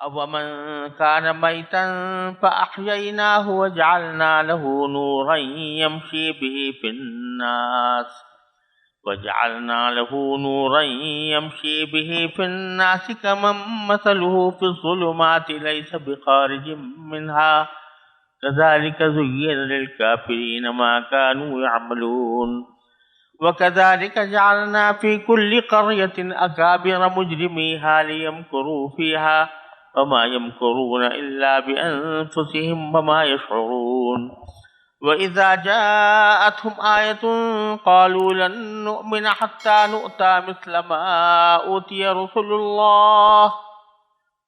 أَوَمَنْ كَانَ مَيْتًا فَأَحْيَيْنَاهُ وَجَعَلْنَا لَهُ نُورًا يَمْشِي بِهِ فِي النَّاسِ كَمَنْ مَثَلُهُ فِي الظُّلُمَاتِ لَيْسَ بِخَارِجٍ مِنْهَا كَذَلِكَ زُيِّنَ لِلْكَافِرِينَ مَا كَانُوا يَعْمَلُونَ وَكَذَلِكَ جَعَلْنَا فِي كُلِّ قَرْيَةٍ أَكَابِرَ مُجْرِمِيهَا لِيَمْكُرُوا فِيهَا وَمَا يَمْكُرُونَ إِلَّا بِأَنفُسِهِمْ وَمَا يَشْعُرُونَ وَإِذَا جَاءَتْهُمْ آيَةٌ قَالُوا لَن نُّؤْمِنَ حَتَّى نُؤْتَىٰ مِثْلَ مَا أُوتِيَ رُسُلُ اللَّهِ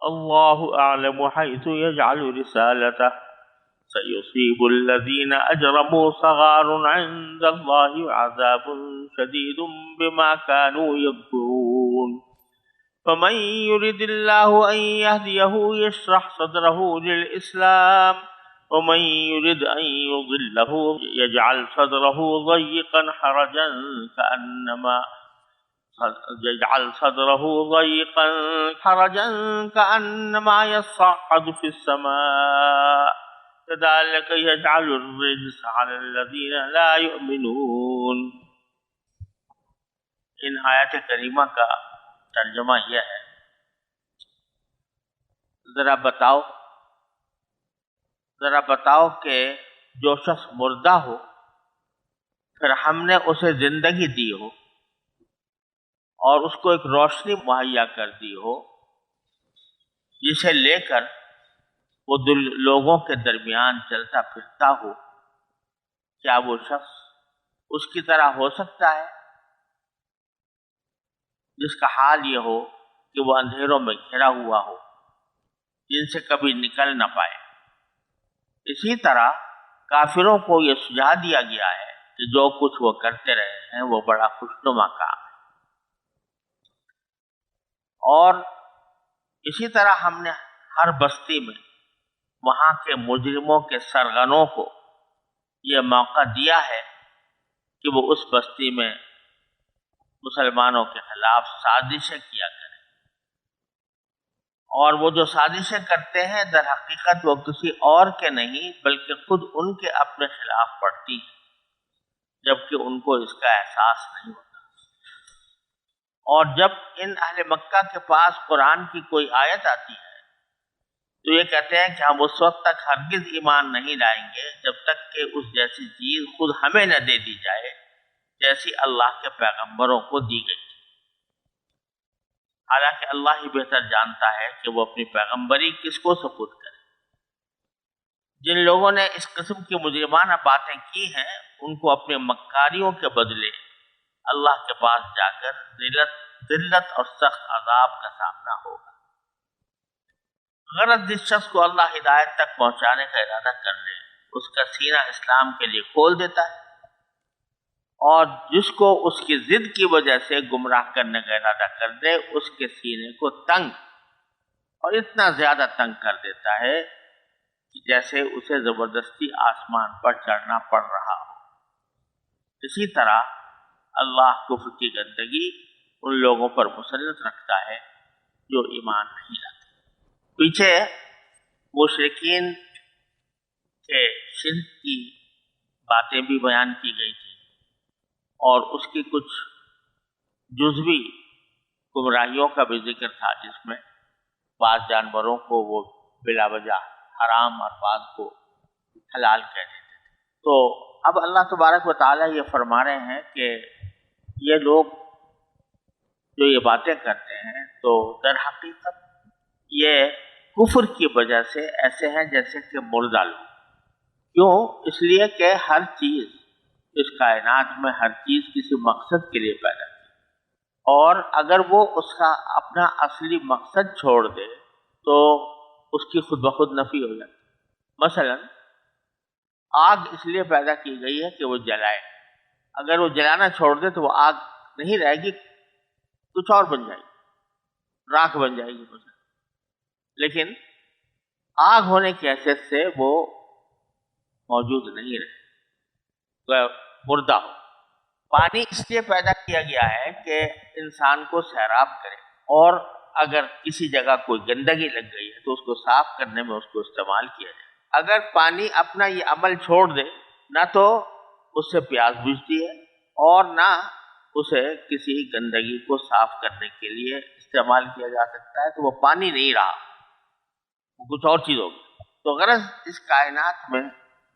اللَّهُ أَعْلَمُ حَيْثُ يَجْعَلُ رِسَالَتَهُ سَيُصِيبُ الَّذِينَ أَجْرَمُوا صَغَارٌ عِندَ اللَّهِ وَعَذَابٌ شَدِيدٌ بِمَا كَانُوا يَكْفُرُونَ فَمَن يُرِدِ اللَّهُ أَن يَهْدِيَهُ يَشْرَحْ صَدْرَهُ لِلْإِسْلَامِ وَمَن يُرِدْ أَن يُضِلَّهُ يَجْعَلْ صَدْرَهُ ضَيِّقًا حرجا كأنما يصعد في السماء كذلك يجعل الرجس على الذين لا يؤمنون۔ ان آیات کریمہ کا ترجمہ یہ ہے، ذرا بتاؤ کہ جو شخص مردہ ہو پھر ہم نے اسے زندگی دی ہو اور اس کو ایک روشنی مہیا کر دی ہو جسے لے کر وہ لوگوں کے درمیان چلتا پھرتا ہو، کیا وہ شخص اس کی طرح ہو سکتا ہے جس کا حال یہ ہو کہ وہ اندھیروں میں گھرا ہوا ہو جن سے کبھی نکل نہ پائے؟ اسی طرح کافروں کو یہ سجھا دیا گیا ہے کہ جو کچھ وہ کرتے رہے ہیں وہ بڑا خوشنما کام ہے، اور اسی طرح ہم نے ہر بستی میں وہاں کے مجرموں کے سرغنوں کو یہ موقع دیا ہے کہ وہ اس بستی میں مسلمانوں کے خلاف سازشیں کیا کریں، اور وہ جو سازشیں کرتے ہیں در حقیقت وہ کسی اور کے نہیں بلکہ خود ان کے اپنے خلاف پڑتی ہیں، جبکہ ان کو اس کا احساس نہیں ہوتا۔ اور جب ان اہل مکہ کے پاس قرآن کی کوئی آیت آتی ہے تو یہ کہتے ہیں کہ ہم اس وقت تک ہرگز ایمان نہیں لائیں گے جب تک کہ اس جیسی چیز خود ہمیں نہ دے دی جائے جیسی اللہ کے پیغمبروں کو دی گئی تھی، حالانکہ اللہ ہی بہتر جانتا ہے کہ وہ اپنی پیغمبری کس کو سپرد کرے۔ جن لوگوں نے اس قسم کی مجرمانہ باتیں کی ہیں ان کو اپنے مکاریوں کے بدلے اللہ کے پاس جا کر ذلت اور سخت عذاب کا سامنا ہوگا۔ غرض جس شخص کو اللہ ہدایت تک پہنچانے کا ارادہ کر لے اس کا سینہ اسلام کے لیے کھول دیتا ہے، اور جس کو اس کی ضد کی وجہ سے گمراہ کرنے کا ارادہ کر دے اس کے سینے کو تنگ اور اتنا زیادہ تنگ کر دیتا ہے کہ جیسے اسے زبردستی آسمان پر چڑھنا پڑ رہا ہو۔ اسی طرح اللہ کفر کی گندگی ان لوگوں پر مسلط رکھتا ہے جو ایمان نہیں لاتے۔ پیچھے مشرکین کے شرک کی باتیں بھی بیان کی گئی تھی اور اس کی کچھ جزوی گمراہیوں کا بھی ذکر تھا، جس میں بعض جانوروں کو وہ بلا وجہ حرام اور بعض کو حلال کہہ دیتے تھے۔ تو اب اللہ تبارک و تعالیٰ یہ فرما رہے ہیں کہ یہ لوگ جو یہ باتیں کرتے ہیں تو در حقیقت یہ کفر کی وجہ سے ایسے ہیں جیسے کہ مردہ لوگ۔ کیوں؟ اس لیے کہ ہر چیز اس کائنات میں ہر چیز کسی مقصد کے لیے پیدا کی، اور اگر وہ اس کا اپنا اصلی مقصد چھوڑ دے تو اس کی خود بخود نفی ہو جاتی۔ مثلا آگ اس لیے پیدا کی گئی ہے کہ وہ جلائے، اگر وہ جلانا چھوڑ دے تو وہ آگ نہیں رہے گی، کچھ اور بن جائے گی، راکھ بن جائے گی مثلا، لیکن آگ ہونے کی حیثیت سے وہ موجود نہیں رہے، مردہ ہو۔ پانی اس لیے پیدا کیا گیا ہے کہ انسان کو سیراب کرے، اور اگر کسی جگہ کوئی گندگی لگ گئی ہے تو اس کو صاف کرنے میں اس کو استعمال کیا جائے. اگر پانی اپنا یہ عمل چھوڑ دے، نہ تو اس سے پیاس بجھتی ہے اور نہ اسے کسی گندگی کو صاف کرنے کے لیے استعمال کیا جا سکتا ہے، تو وہ پانی نہیں رہا، وہ کچھ اور چیز ہوگی. تو غرض اس کائنات میں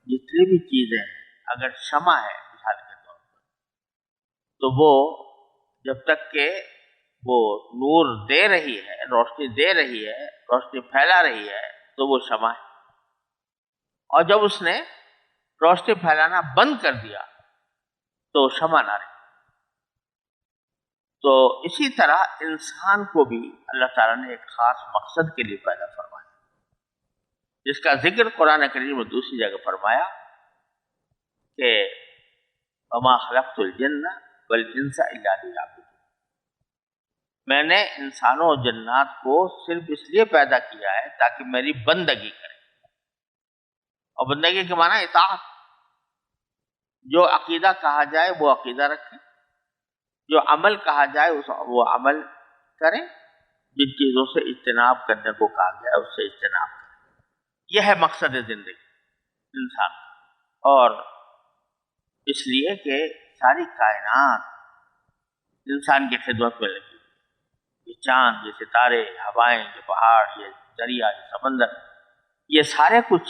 جتنی بھی چیزیں ہیں، اگر شمع ہے مثال کے طور پر، تو وہ جب تک کہ وہ نور دے رہی ہے، روشنی دے رہی ہے، روشنی پھیلا رہی ہے، تو وہ شمع ہے. اور جب اس نے روشنی پھیلانا بند کر دیا تو شمع نہ رہی. تو اسی طرح انسان کو بھی اللہ تعالیٰ نے ایک خاص مقصد کے لیے پیدا فرمایا، جس کا ذکر قرآن کریم میں دوسری جگہ فرمایا کہ وما خلقت الجن والانس الا لیعبدون. میں نے انسانوں اور جنات کو صرف اس لیے پیدا کیا ہے تاکہ میری بندگی کریں. اور بندگی کے معنی اطاعت. جو عقیدہ کہا جائے وہ عقیدہ رکھیں، جو عمل کہا جائے وہ عمل کریں، جن چیزوں سے اجتناب کرنے کو کہا گیا اس سے اجتناب کریں. یہ ہے مقصد زندگی انسان کا. اور اس لیے کہ ساری کائنات انسان کی خدمت میں لگی. یہ چاند، یہ ستارے، ہوائیں، یہ پہاڑ، یہ دریا، یہ سمندر، یہ سارے کچھ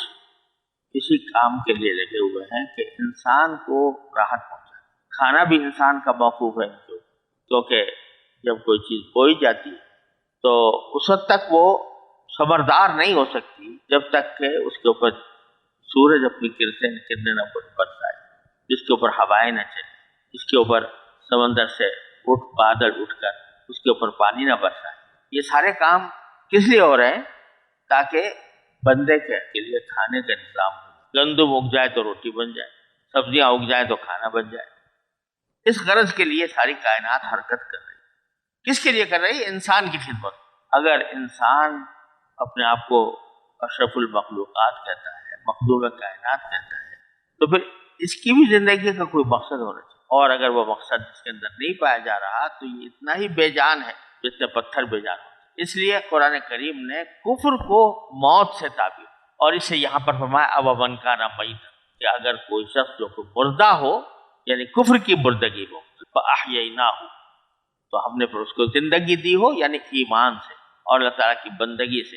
اسی کام کے لیے لگے ہوئے ہیں کہ انسان کو راحت پہنچائے. کھانا بھی انسان کا موقوف ہے، کیونکہ جب کوئی چیز بوئی جاتی ہے تو اس وقت تک وہ خبردار نہیں ہو سکتی جب تک کہ اس کے اوپر سورج اپنی کرنیں نہ برسائے، جس کے اوپر ہوائیں نہ چلے، جس کے اوپر سمندر سے بادل اٹھ کر اس کے اوپر پانی نہ برسائے. یہ سارے کام کس لیے ہو رہے ہیں؟ تاکہ بندے کے لیے کھانے کا انتظام ہو. گندم اگ جائے تو روٹی بن جائے، سبزیاں اگ جائیں تو کھانا بن جائے. اس غرض کے لیے ساری کائنات حرکت کر رہی ہے. کس کے لیے کر رہی ہے؟ انسان کی خدمت. اگر انسان اپنے آپ کو اشرف المخلوقات کہتا ہے، مخدوم کائنات کہتا ہے، تو پھر اس کی بھی زندگی کا کوئی مقصد ہونا چاہیے. اور اگر وہ مقصد اس کے اندر نہیں پایا جا رہا تو یہ اتنا ہی بے جان ہے جتنے پتھر بے جان ہوتے. اس لیے قرآن کریم نے کفر کو موت سے تعبیر، اور اسے یہاں پر فرمایا اومن کان میتا، کہ اگر کوئی شخص جو مردہ ہو، یعنی کفر کی مردگی ہو، فاحییناہ، تو ہم نے پھر اس کو زندگی دی ہو، یعنی ایمان سے اور اللہ تعالیٰ کی بندگی سے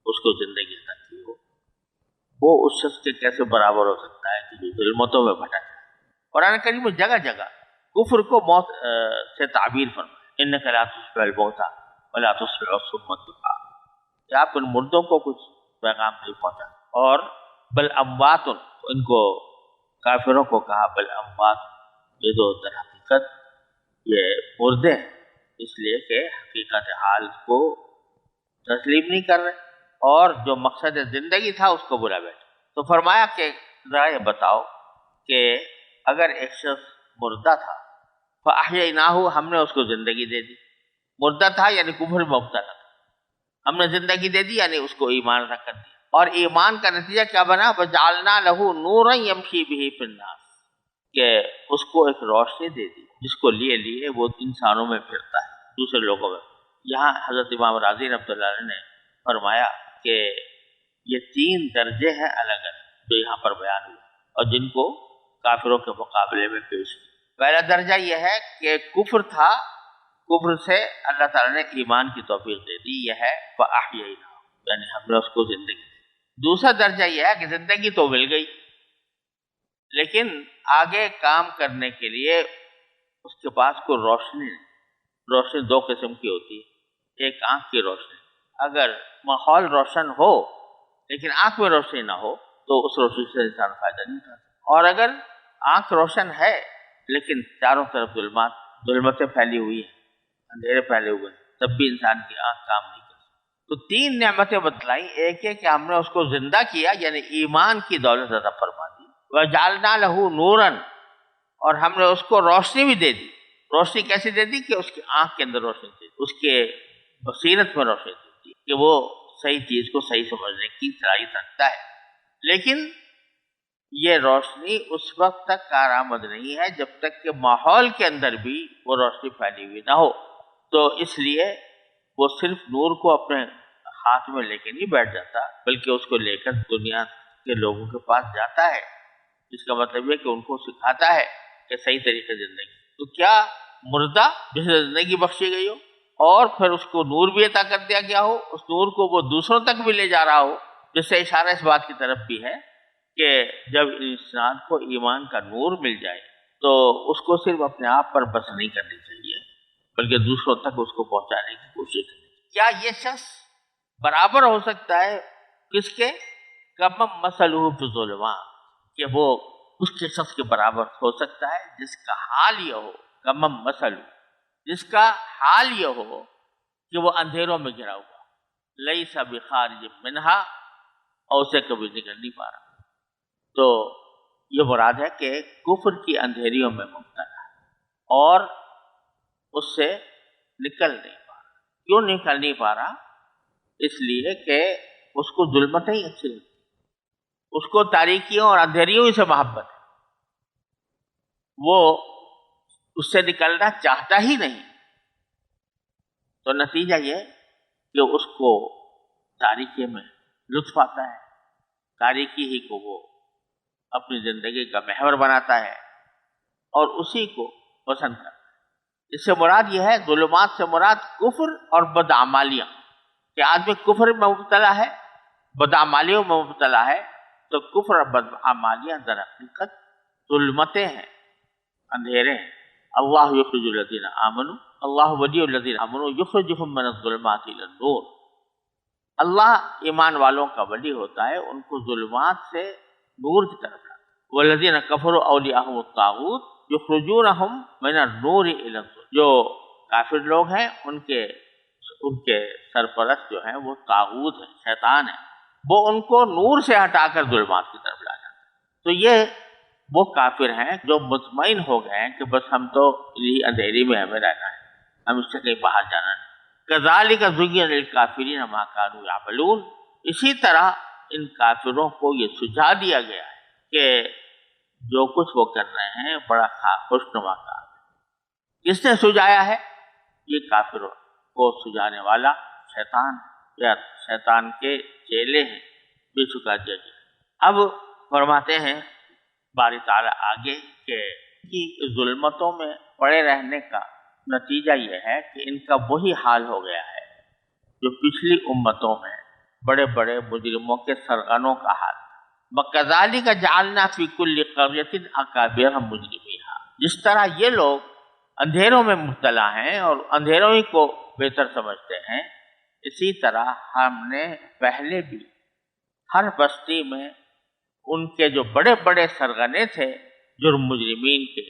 اس کو زندگی عطا کی ہو. وہ اس شخص کے کیسے برابر ہو سکتا ہے کہ جو ظلمتوں میں بھٹک ہے. قرآن کریم میں جگہ جگہ کفر کو موت سے تعبیر فرمایا. انک لا تسمع الموتى ولا تسمع الصم الدعاء، کہ آپ ان مردوں کو کچھ پیغام نہیں پہنچا. اور بل اموات، ان کو کافروں کو کہا بل اموات، یہ تو در حقیقت یہ مردے ہیں، اس لیے کہ حقیقت حال کو تسلیم نہیں کر رہے اور جو مقصد زندگی تھا اس کو بلا بیٹھے. تو فرمایا کہ ذرا یہ بتاؤ کہ اگر ایک شخص مردہ تھا، فاحییناہ، ہم نے اس کو زندگی دے دی. مردہ تھا یعنی کفر میں مبتلا تھا، ہم نے زندگی دے دی یعنی اس کو ایمان عطا کر دیا. اور ایمان کا نتیجہ کیا بنا؟ وجعلنا لہ نورا یمشی بہ فی الناس، کہ اس کو ایک روشنی دے دی جس کو لیے وہ انسانوں میں پھرتا ہے، دوسرے لوگوں میں. یہاں حضرت امام راضی رحمۃ اللہ علیہ نے فرمایا کہ یہ 3 درجے ہیں الگ الگ جو یہاں پر بیان ہوئے اور جن کو کافروں کے مقابلے میں پیش کیا. پہلا درجہ یہ ہے کہ کفر تھا، کفر سے اللہ تعالیٰ نے ایمان کی توفیق دے دی، یہ ہے فاحییناہ، یعنی ہم نے اس کو زندگی دی. دوسرا درجہ یہ ہے کہ زندگی تو مل گئی لیکن آگے کام کرنے کے لیے اس کے پاس کوئی روشنی نہیں. روشنی 2 قسم کی ہوتی ہے. ایک آنکھ کی روشنی، اگر ماحول روشن ہو لیکن آنکھ میں روشنی نہ ہو تو اس روشنی سے انسان فائدہ نہیں اٹھاتا. اور اگر آنکھ روشن ہے لیکن چاروں طرف ظلمتیں پھیلی ہوئی ہیں، اندھیرے پھیلے ہوئے ہیں، تب بھی انسان کی آنکھ کام نہیں کر سکتی. تو 3 نعمتیں بتلائیں. ایک ہے کہ ہم نے اس کو زندہ کیا، یعنی ایمان کی دولت عطا فرما دی. وجعلنا لہ نورا، اور ہم نے اس کو روشنی بھی دے دی. روشنی کیسے دے دی؟ کہ اس کی آنکھ کے اندر روشنی دے دی، اس کے بصیرت میں روشنی دے دی کہ وہ صحیح چیز کو صحیح سمجھنے کی صلاحیت رکھتا ہے. لیکن یہ روشنی اس وقت تک کارآمد نہیں ہے جب تک کہ ماحول کے اندر بھی وہ روشنی پھیلی ہوئی نہ ہو. تو اس لیے وہ صرف نور کو اپنے ہاتھ میں لے کے نہیں بیٹھ جاتا، بلکہ اس کو لے کر دنیا کے لوگوں کے پاس جاتا ہے، جس کا مطلب ہے کہ ان کو سکھاتا ہے کہ صحیح طریقے زندگی۔ تو کیا مردہ جسے زندگی بخشی گئی ہو اور پھر اس کو نور بھی عطا کر دیا گیا ہو، اس نور کو وہ دوسروں تک بھی لے جا رہا ہو، جس سے اشارہ اس بات کی طرف بھی ہے کہ جب انسان کو ایمان کا نور مل جائے تو اس کو صرف اپنے آپ پر بس نہیں کرنی چاہیے، بلکہ دوسروں تک اس کو پہنچانے کی کوشش کرنی چاہیے۔ کیا یہ شخص برابر ہو سکتا ہے کس کے؟ کمم مثلہ فی الظلمات، کہ وہ اس کے شخص کے برابر ہو سکتا ہے جس کا حال یہ ہو، کمم مثلہ، جس کا حال یہ ہو کہ وہ اندھیروں میں گھرا ہوا، لیس بخارج منہا، اور اسے کبھی نکل نہیں پا رہا۔ تو یہ مراد ہے کہ کفر کی اندھیریوں میں مبتلا ہے اور اس سے نکل نہیں پا رہا۔ کیوں نکل نہیں پا رہا؟ اس لیے کہ اس کو ظلمتیں ہی اچھی لگتی، اس کو تاریکیوں اور اندھیریوں ہی سے محبت ہے، وہ اس سے نکلنا چاہتا ہی نہیں۔ تو نتیجہ یہ کہ اس کو تاریکی میں لطف آتا ہے، تاریکی ہی کو وہ اپنی زندگی کا محور بناتا ہے اور اسی کو پسند کرتا ہے۔ اس سے مراد یہ ہے، ظلمات سے مراد کفر اور بدعمالیاں، کہ آدمی کفر میں مبتلا ہے، بدعمالیوں میں مبتلا ہے، تو کفر اور بدعمالیاں در حقیقت ظلمتیں ہیں، اندھیرے ہیں۔ اللہ یخرج الذین آمنوا، اللہ ولی الذین آمنوا یخرجہم من الظلمات الی النور۔ اللہ ایمان والوں کا ولی ہوتا ہے، ان کو ظلمات سے نور کی طرف لاتا ہے۔ والذین کفروا اولیاءہم الطاغوت یخرجونہم من النور الی الظلمات۔ جو کافر لوگ ہیں ان کے سرپرست جو ہیں وہ طاغوت ہیں، شیطان ہیں، وہ ان کو نور سے ہٹا کر ظلمات کی طرف لا جاتا ہے۔ تو یہ وہ کافر ہیں جو مطمئن ہو گئے ہیں کہ بس ہم تو یہی اندھیری میں ہمیں رہنا ہے، ہم اس سے کہیں باہر جانا نہیں۔ کذالک زین للکافرین ما کانوا یعملون، اسی طرح ان کافروں کو یہ سجھا دیا گیا ہے کہ جو کچھ وہ کر رہے ہیں بڑا خوشنما کام ہے۔ کس نے سجھایا ہے؟ یہ کافروں کو سجھانے والا شیطان یا شیطان کے چیلے ہیں، بے چکا جج۔ اب فرماتے ہیں باری تعالیٰ آگے کہ ظلمتوں میں پڑے رہنے کا نتیجہ یہ ہے کہ ان کا وہی حال ہو گیا ہے جو پچھلی امتوں میں بڑے بڑے مجرموں کے سرغنوں کا حال تھا۔ وَكَذَلِكَ جَعَلْنَا فِي كُلِّ قَرْيَةٍ أَكَابِرَ مُجْرِمِيهَا، جس طرح یہ لوگ اندھیروں میں مبتلا ہیں اور اندھیروں ہی کو بہتر سمجھتے ہیں، اسی طرح ہم نے پہلے بھی ہر بستی میں ان کے جو بڑے بڑے سرغنے تھے جرم مجرمین کے،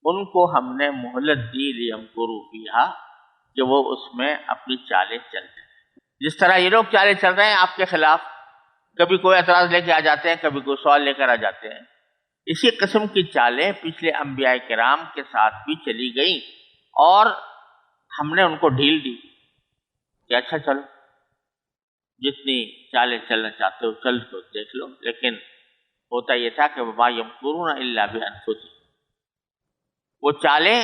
ان کو ہم نے مہلت دی لیمکروا فیہا، کہ وہ اس میں اپنی چالیں چلتے ہیں۔ جس طرح یہ لوگ چالیں چل رہے ہیں آپ کے خلاف، کبھی کوئی اعتراض لے کے آ جاتے ہیں، کبھی کوئی سوال لے کر آ جاتے ہیں، اسی قسم کی چالیں پچھلے انبیاء کرام کے ساتھ بھی چلی گئیں اور ہم نے ان کو ڈھیل دی کہ اچھا چلو جتنی چالیں چلنا چاہتے ہو چل تو دیکھ لو، لیکن ہوتا یہ تھا کہ وما یمکرون الا بانفسہم، وہ چالیں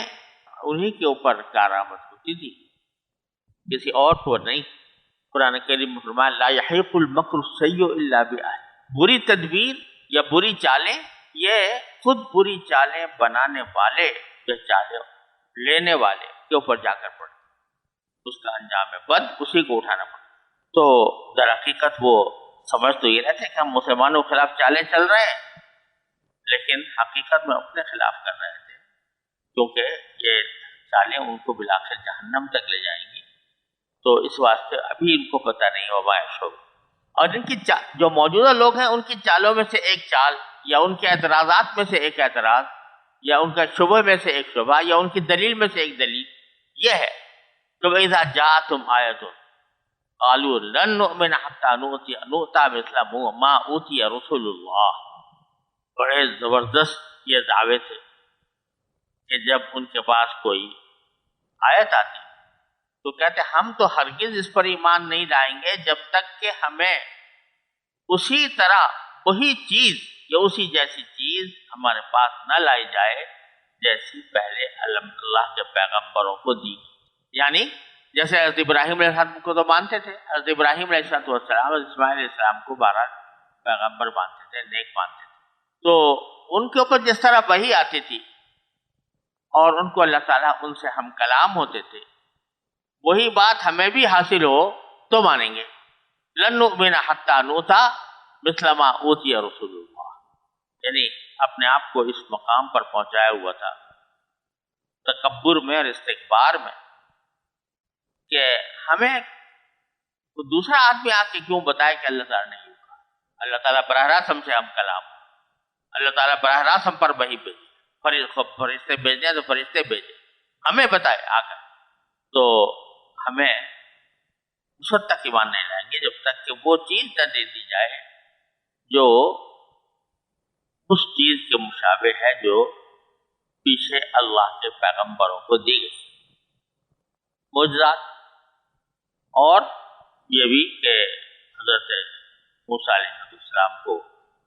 انہی کے اوپر کارآمد ہوتی تھی، کسی اور کو نہیں۔ قرآن کریم میں فرمایا لا یحیق المکر السیء الا بأہلہ، بری تدبیر یا بری چالیں یہ خود بری چالیں بنانے والے یا چالیں لینے والے کے اوپر جا کر پڑے، اس کا انجام بد اسی کو اٹھانا پڑتا۔ تو در حقیقت وہ سمجھ تو یہ رہتے کہ ہم مسلمانوں کے خلاف چالیں چل رہے ہیں، لیکن حقیقت میں اپنے خلاف کر رہے تھے، کیونکہ یہ چالیں ان کو بلاخر جہنم تک لے جائیں گی۔ تو اس واسطے ابھی ان کو پتہ نہیں وما یشعرون۔ اور ان کی جو موجودہ لوگ ہیں ان کی چالوں میں سے ایک چال یا ان کے اعتراضات میں سے ایک اعتراض یا ان کا شبہ میں سے ایک شبہ یا ان کی دلیل میں سے ایک دلیل یہ ہے کہ وَإِذَا جَاءَتْهُمْ آیَةٌ قَالُوا لَن نُؤْمِنَ حَتَّىٰ نُؤْتَىٰ مِثْلَ مَا أُوتِیَ رُسُلُ اللَّهِ، بڑے زبردست یہ دعوے تھے کہ جب ان کے پاس کوئی آیت آتی تو کہتے ہم تو ہرگز اس پر ایمان نہیں لائیں گے جب تک کہ ہمیں اسی طرح وہی چیز یا اسی جیسی چیز ہمارے پاس نہ لائی جائے جیسی پہلے اللہ کے پیغمبروں کو دی۔ یعنی جیسے حضرت ابراہیم علیہ السلام کو تو مانتے تھے، حضرت ابراہیم علیہ السلام اور اسماعیل علیہ السلام کو 12 پیغمبر مانتے تھے، نیک مانتے تھے. تو ان کے اوپر جس طرح وحی آتی تھی اور ان کو اللہ تعالیٰ ان سے ہم کلام ہوتے تھے، وہی بات ہمیں بھی حاصل ہو تو مانیں گے. لن نؤمن حتی نؤتی مثل ما اوتی رسول اللہ، یعنی اپنے آپ کو اس مقام پر پہنچایا ہوا تھا تکبر میں اور استکبار میں کہ ہمیں دوسرا آدمی آ کے کیوں بتائے کہ اللہ تعالیٰ نے یوں کہا. اللہ تعالیٰ براہ راست ہم سے ہم کلام، اللہ تعالیٰ براہ راست ہم پر وحی بھیجے، فرشتے بھیجنے تو فرشتے بھیجے، ہمیں بتائے آ کر. تو ہمیں اس وقت تک ایمان نہیں لائیں گے جب تک کہ وہ چیز نہ دے دی جائے جو اس چیز کے مشابہ ہے جو پیچھے اللہ کے پیغمبروں کو دی گئی. معجزات، اور یہ بھی کہ حضرت موسیٰ علیہ السلام کو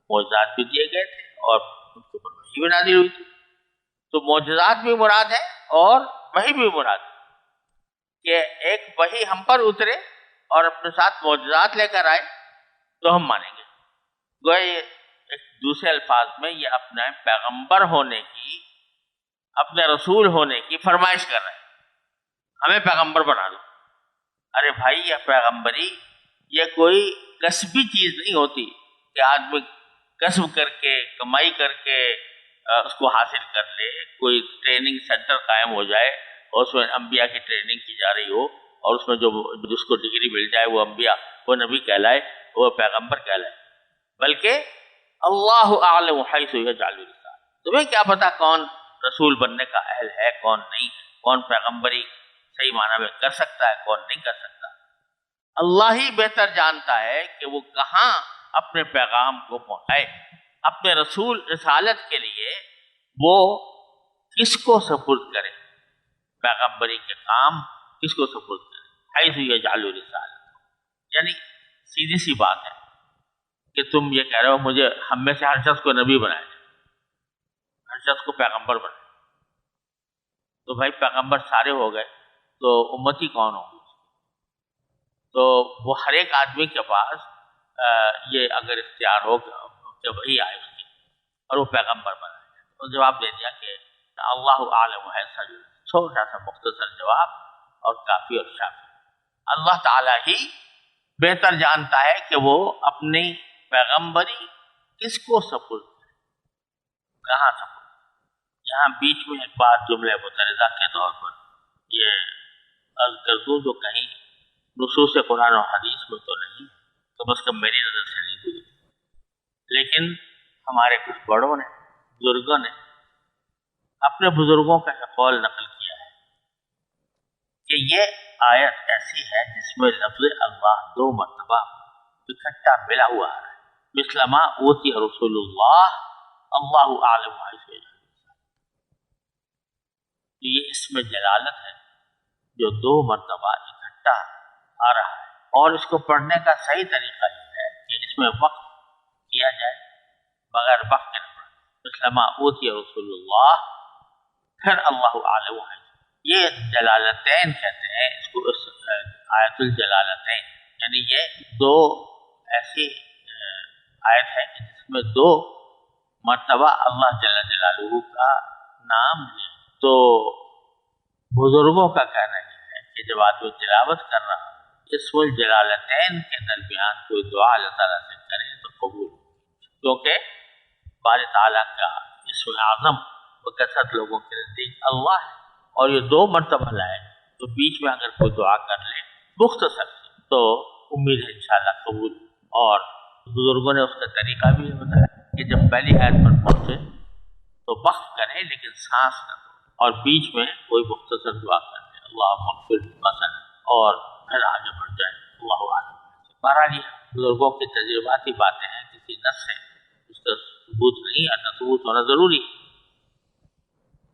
معجزات بھی دیے گئے تھے اور ان کے اوپر وحی بھی نازل ہوئی تھی. تو معجزات بھی مراد ہے اور وحی بھی مراد ہے کہ ایک وحی ہم پر اترے اور اپنے ساتھ معجزات لے کر آئے تو ہم مانیں گے. گویا ایک دوسرے الفاظ میں یہ اپنے پیغمبر ہونے کی، اپنے رسول ہونے کی فرمائش کر رہے ہیں، ہمیں پیغمبر بنا دو. ارے بھائی، یہ پیغمبری یہ کوئی کسبی چیز نہیں ہوتی کہ آدمی کسب کر کے کمائی کر کے اس کو حاصل کر لے. کوئی ٹریننگ سینٹر قائم ہو جائے اور اس میں انبیاء کی ٹریننگ کی جا رہی ہو اور اس میں جو جس کو ڈگری مل جائے وہ انبیاء، وہ نبی کہلائے، وہ پیغمبر کہلائے. بلکہ اللہ اعلم حیث یجعل رسالہ، تمہیں کیا پتا کون رسول بننے کا اہل ہے کون نہیں، کون پیغمبری صحیح معنی میں کر سکتا ہے کون نہیں کر سکتا. اللہ ہی بہتر جانتا ہے کہ وہ کہاں اپنے پیغام کو پہنچائے. اپنے رسول رسالت کے لیے وہ کس کو سپرد کرے، پیغمبری کے کام کس کو سپرد کرے. حیث یجعل رسالہ، یعنی سیدھی سی بات ہے کہ تم یہ کہہ رہے ہو مجھے ہم میں سے ہر شخص کو نبی بنائے، ہر شخص کو پیغمبر بنائے. تو بھائی پیغمبر سارے ہو گئے تو امتی کون ہوں گے؟ تو وہ ہر ایک آدمی کے پاس یہ اگر اختیار ہو کہ وہی آئے اس کے اور وہ پیغمبر بنائے. تو جواب دے دیا کہ اللہ عالم ہے، چھوٹا سا مختصر جواب اور کافی اور شافی. اللہ تعالیٰ ہی بہتر جانتا ہے کہ وہ اپنی پیغمبری کس کو سپرد کرے، کہاں سپرد. یہاں بیچ میں ایک بات جملہ مترجہ کے طور پر یہ عرض کر دوں جو کہیں نصوص قرآن و حدیث میں تو نہیں، کم از کم میری نظر سے نہیں گزری، لیکن ہمارے کچھ بڑوں نے، بزرگوں نے اپنے بزرگوں کا قول نقل کیا ہے کہ یہ آیت ایسی ہے جس میں لفظ اللہ 2 مرتبہ اکٹھا ملا ہوا ہے. مثل ما اوتی رسول اللہ اللہ اعلم حیث یجعل. یہ اس میں جلالت ہے جو 2 مرتبہ اکٹھا آ رہا ہے. اور اس کو پڑھنے کا صحیح طریقہ یہ ہے کہ اس میں وقت کیا جائے بغیر وقت کے نہ پڑھے. مثل ما اوتی رسول اللہ پھر اللہ اعلم ہے. یہ جلالتین کہتے ہیں اس کو، آیت الجلالتین، یعنی یہ 2 ایسی آیت ہے کہ جس میں 2 مرتبہ اللہ جل جلالہ کا نام ہے. تو بزرگوں کا کہنا یہ ہے کہ جب آدمی تلاوت کر رہا ہو اسم الجلالتین کے درمیان کوئی دعا اللہ تعالیٰ سے کرے تو قبول، کیونکہ باری تعالیٰ کا اسم اعظم بکثرت لوگوں کے نزدیک اللہ ہے اور یہ 2 مرتبہ لائے تو بیچ میں اگر کوئی دعا کر لے مختصر تو امید ہے انشاءاللہ قبول. اور بزرگوں نے اس کا طریقہ بھی بتایا کہ جب پہلی آیت پر پہنچے تو وقف کریں لیکن سانس نہ دو اور بیچ میں کوئی مختصر دعا کر لے اللہ مغفر مثلا اور پھر آگے بڑھ جائے. اللہ عالم. بہرحال یہ بزرگوں کی تجرباتی باتیں ہیں، کسی نص سے اس کا ثبوت نہیں ہے، نہ ثبوت ہونا ضروری ہے،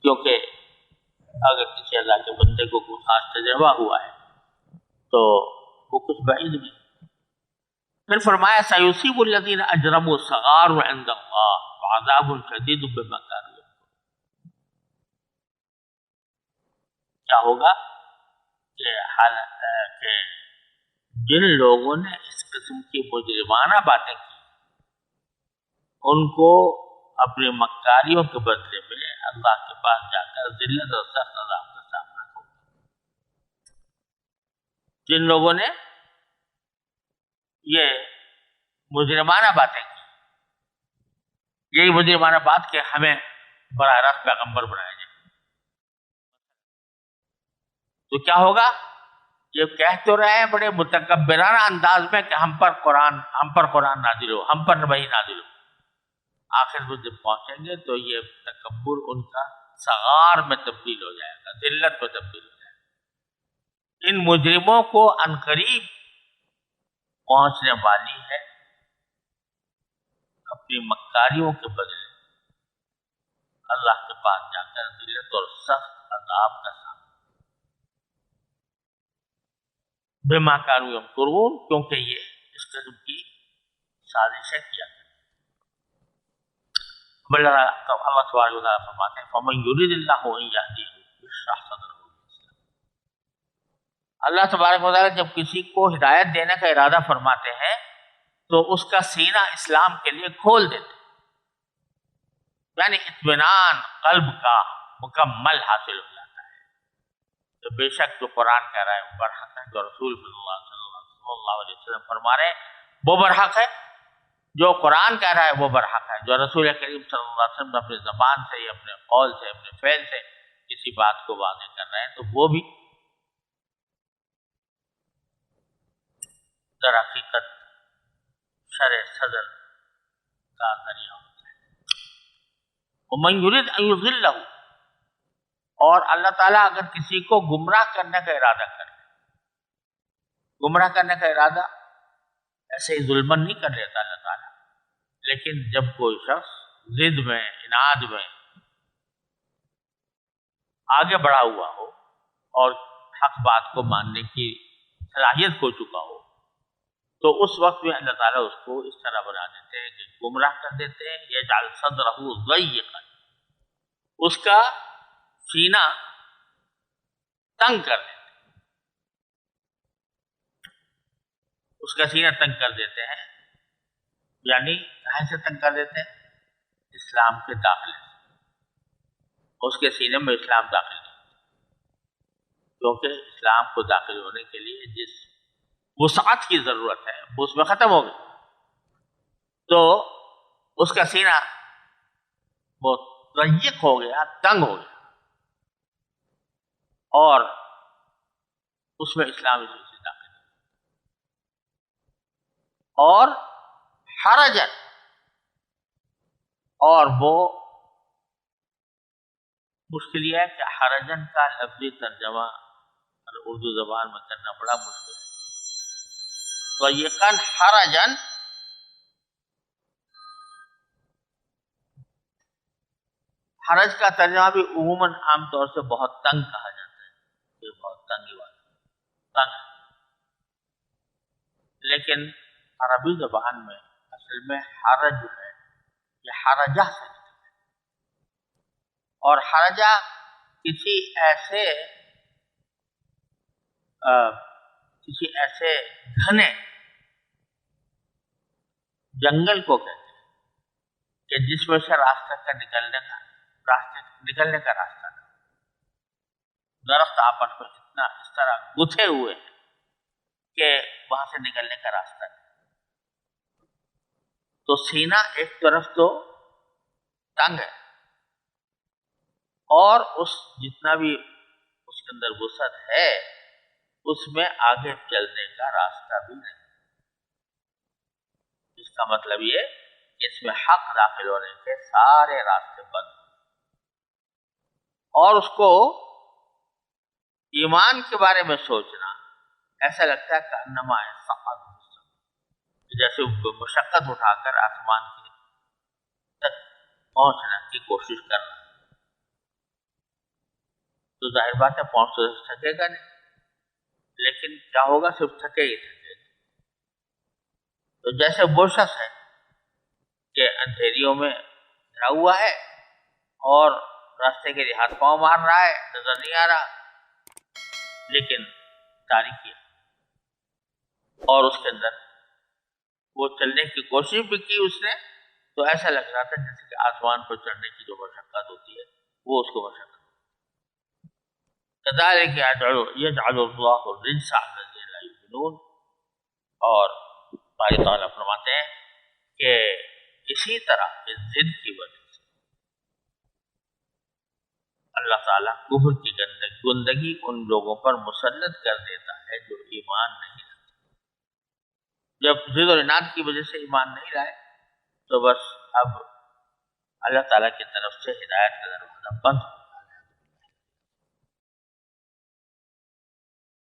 کیونکہ اگر کسی اللہ کے بندے کو کوئی خاص تجربہ ہوا ہے تو وہ کچھ بعید نہیں. پھر فرمایا سیصیب الذین اجرموا صغار عند اللہ وعذاب شدید بما کانوا یکفرون. کیا ہوگا کہ جن لوگوں نے اس قسم کی مجرمانہ باتیں کی ان کو اپنی مکاریوں کے بدلے میں اللہ کے پاس جا کر ذلت اور سخت عذاب کا سامنا ہوگا۔ جن لوگوں نے یہ مجرمانہ باتیں کی، یہی مجرمانہ بات کہ ہمیں براہ راست پیغمبر بنایا جائے، تو کیا ہوگا؟ یہ کہہ تو رہے ہیں بڑے متکبرانہ انداز میں کہ ہم پر قرآن نازل ہو، ہم پر وحی نازل ہو، آخر میں جب پہنچیں گے تو یہ تکبر ان کا صغار میں تبدیل ہو جائے گا، ذلت میں تبدیل ہو جائے گا۔ ان مجرموں کو عنقریب پہنچنے والی ہے اپنی مکاریوں کے بدلے اللہ کے پاس جا کر ذلت اور سخت عذاب کا سامنا، بما کانوا یمکرون، کیونکہ یہ اس قسم کی سازشیں کیا کرتے۔ اللہ تبارک و تعالیٰ فرماتے ہیں فَمَن يُرِدِ اللَّهُ أَن يَهْدِيَهُ يَشْرَحْ صَدْرَهُ لِلْإِسْلَامِ۔ اللہ تبارک و تعالیٰ جب کسی کو ہدایت دینے کا ارادہ فرماتے ہیں تو اس کا سینہ اسلام کے لیے کھول دیتے ہیں، یعنی اطمینان قلب کا مکمل حاصل ہو جاتا ہے۔ تو بے شک جو قرآن کہہ رہا ہے وہ برحق ہے، جو رسول صلی اللہ علیہ وسلم فرما رہے ہیں وہ برحق ہے، جو قرآن کہہ رہا ہے وہ برحق ہے، جو رسول کریم صلی اللہ علیہ وسلم اپنی زبان سے یا اپنے قول سے اپنے فعل سے کسی بات کو واضح کر رہے ہیں تو وہ بھی در حقیقت شرع صدر کا ذریعہ ہوتا ہے۔ وَمَن يُرِدْ أَن يُضِلَّهُ، اور اللہ تعالیٰ اگر کسی کو گمراہ کرنے کا ارادہ کرے، گمراہ کرنے کا ارادہ ایسے ہی ظلمن نہیں کر لیتا اللہ تعالیٰ، لیکن جب کوئی شخص ضد میں عناد میں آگے بڑھا ہوا ہو اور حق بات کو ماننے کی صلاحیت ہو چکا ہو تو اس وقت میں اللہ تعالیٰ اس کو اس طرح بنا دیتے ہیں کہ گمراہ کر دیتے ہیں، یجعل صدرہ ضیقا، اس کا سینہ تنگ کر دیتے ہیں، اس کا سینہ تنگ کر دیتے ہیں، یعنی کہاں سے تنگ کر دیتے ہیں؟ اسلام کے داخلے سے، اس کے سینے میں اسلام داخل نہیں، کیونکہ اسلام کو داخل ہونے کے لیے جس وسعت کی ضرورت ہے وہ اس میں ختم ہو گئی، تو اس کا سینہ بہت ضیق ہو گیا، تنگ ہو گیا، اور اس میں اسلام اس سے داخل نہیں، اور حرجن، اور وہ مشکل یہ ہے کہ حرجن کا لفظی ترجمہ اردو زبان میں کرنا بڑا مشکل ہے۔ تو یقین حرجن حرج کا ترجمہ بھی عموماً عام طور سے بہت تنگ کہا جاتا ہے، یہ بہت تنگی والا تنگ ہے، لیکن عربی زبان میں اصل میں حرج ہے یہ حرجہ سے نکلا ہے، اور حرجہ کسی ایسے گھنے جنگل کو کہتے ہیں کہ جس میں سے نکلنے کا راستہ نہیں، درخت آپس میں اتنا اس طرح گتھے ہوئے ہیں کہ وہاں سے نکلنے کا راستہ نہیں، تو سینہ ایک طرف تو تنگ ہے اور جتنا بھی اس کے اندر وسعت ہے اس میں آگے چلنے کا راستہ بھی نہیں، اس کا مطلب یہ کہ اس میں حق داخل ہونے کے سارے راستے بند، اور اس کو ایمان کے بارے میں سوچنا ایسا لگتا ہے کہ انما صعد، جیسے مشقت اٹھا کر آسمان کے تک پہنچنے کی کوشش کرنا، تو ظاہر بات ہے پہنچ تو سکے گا نہیں، لیکن کیا ہوگا؟ صرف تھکے ہی تھکے گا۔ تو جیسے وہ شخص ہے کہ اندھیریوں میں گھرا ہوا ہے اور راستے کے لیے ہاتھ پاؤں مار رہا ہے، نظر نہیں آ رہا، لیکن اختیاری کیا اور اس کے اندر وہ چلنے کی کوشش بھی کی اس نے، تو ایسا لگ رہا تھا جیسے کہ آسمان پر چڑھنے کی جو مشقت ہوتی ہے وہ اس کو مشقت. كذلك يجعل الله الرجس على الذين لا يؤمنون. اور باری تعالیٰ فرماتے ہیں کہ اسی طرح اس ضد کی وجہ سے اللہ تعالیٰ کفر کی گندگی ان لوگوں پر مسلط کر دیتا ہے جو ایمان نہیں لاتے. جب ضد اور عناد کی وجہ سے ایمان نہیں لائے تو بس اب اللہ تعالیٰ کی طرف سے ہدایت کا دروازہ بند ہو